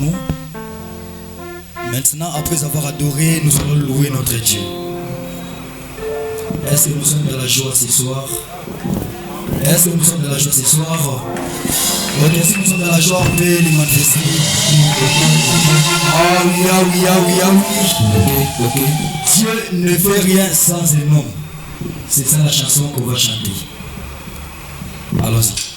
nous. Maintenant, après avoir adoré, nous allons louer notre Dieu. Est-ce que nous sommes de la joie ce soir? Est-ce que nous sommes de la joie ce soir? Ok, si nous sommes de la joie, on peut les manifester. Ah oui, ah oui, ah oui, ah oui. Ok. Dieu ne fait rien sans un homme. C'est ça la chanson qu'on va chanter. Allons-y.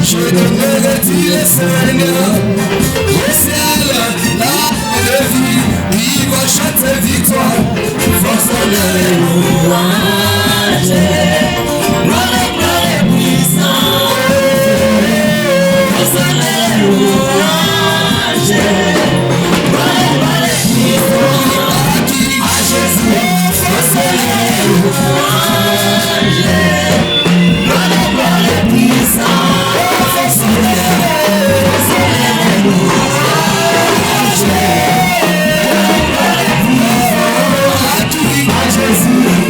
Je donnerai dit le Seigneur, au ciel, l'arbre de vie, il va chanter victoire, force les louanges, gloire et puissance, force les louanges, gloire et puissance, à Jésus, force les louanges, gloire et puissance, force les louanges, gloire et puissance, à Jésus.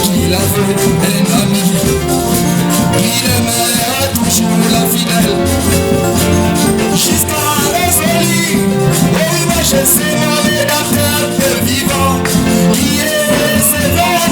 qu'il avait un ami, il aimait toujours c'est mon rédacteur vivant qui est sévère.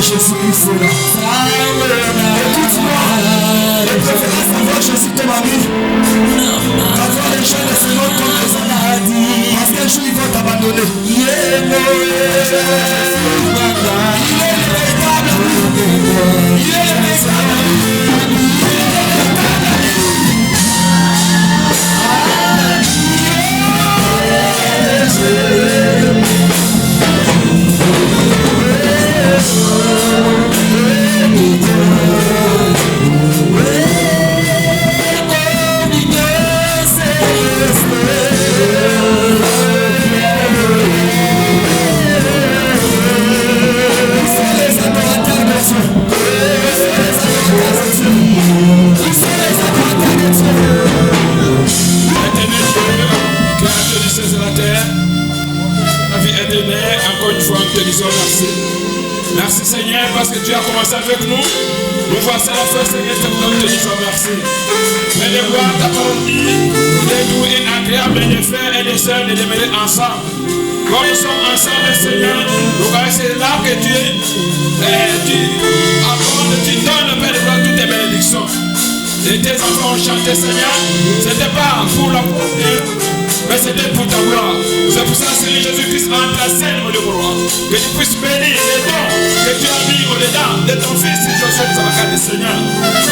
Jésus-Christ est là. Écoute-moi, je préfère savoir Jésus comme ami. Parfois les gens les font comme des maladies. Parce qu'un jour ils vont t'abandonner. Il est véritable. Il est Merci Seigneur parce que tu as commencé avec nous. Nous voici à la fin Seigneur, nous te disons merci. Mais de voir ta parole dit, il est doux et agréable de frères et de sœurs de demeurer ensemble. Quand nous sommes ensemble Seigneur, nous voyons c'est là que tu accordes, tu donnes Père de gloire toutes tes bénédictions. Et tes enfants ont chanté Seigneur, ce n'était pas pour la pauvreté, mais c'était pour ta gloire. C'est pour ça, Seigneur Jésus-Christ, entre la scène de gloire. Que tu puisses bénir les dons que tu as mis au-dedans de ton fils Josué Zabakade, Seigneur.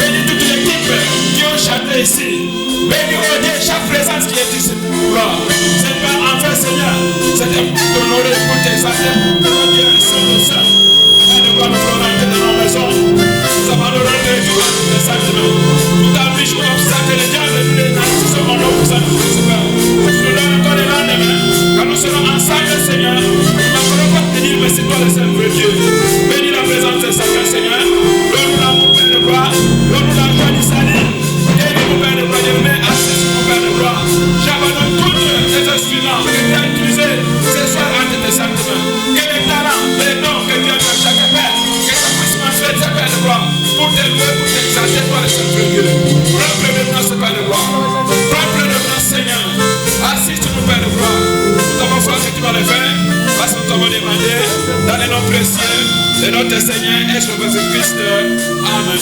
Bénis toute l'équipe qui ont chanté ici. Bénis, oh Dieu, chaque présence qui est ici pour gloire. C'est pas en fait, Seigneur, c'était pour t'honorer, pour t'exalter, pour te dire le Saint. Et de quoi nous ferons entrer dans nos maisons. Nous abandonnons de tout à tous les sentiments. Tout affiche ou obstacle, les diables, les narcisses, on a pour ça, nous nous donne encore le lendemain. Quand nous serons ensemble, Seigneur, nous n'aurons pas te dire, mais c'est toi le seul vrai Dieu. Bénis la présence de Seigneur, Seigneur. Donne-nous l'amour, Père de gloire. Donne-nous la joie du salut. Guéris-nous, Père de gloire. Je mets assis sur mon Père de gloire. J'abandonne tous les instruments que tu as utilisés ce soir entre tes sentiments. Que les talents, les dons que tu as dans chaque Père, que ça puisse manifester, Père de gloire, pour te louer, pour t'exalter, toi le seul vrai Dieu. Prends prévenance, Père de gloire. Prends prévenance, Seigneur. Assiste-nous, Père de gloire. Nous avons foi que tu vas le faire. Parce que nous t'avons demandé dans les noms précieux de notre Seigneur et Jésus-Christ. Amen.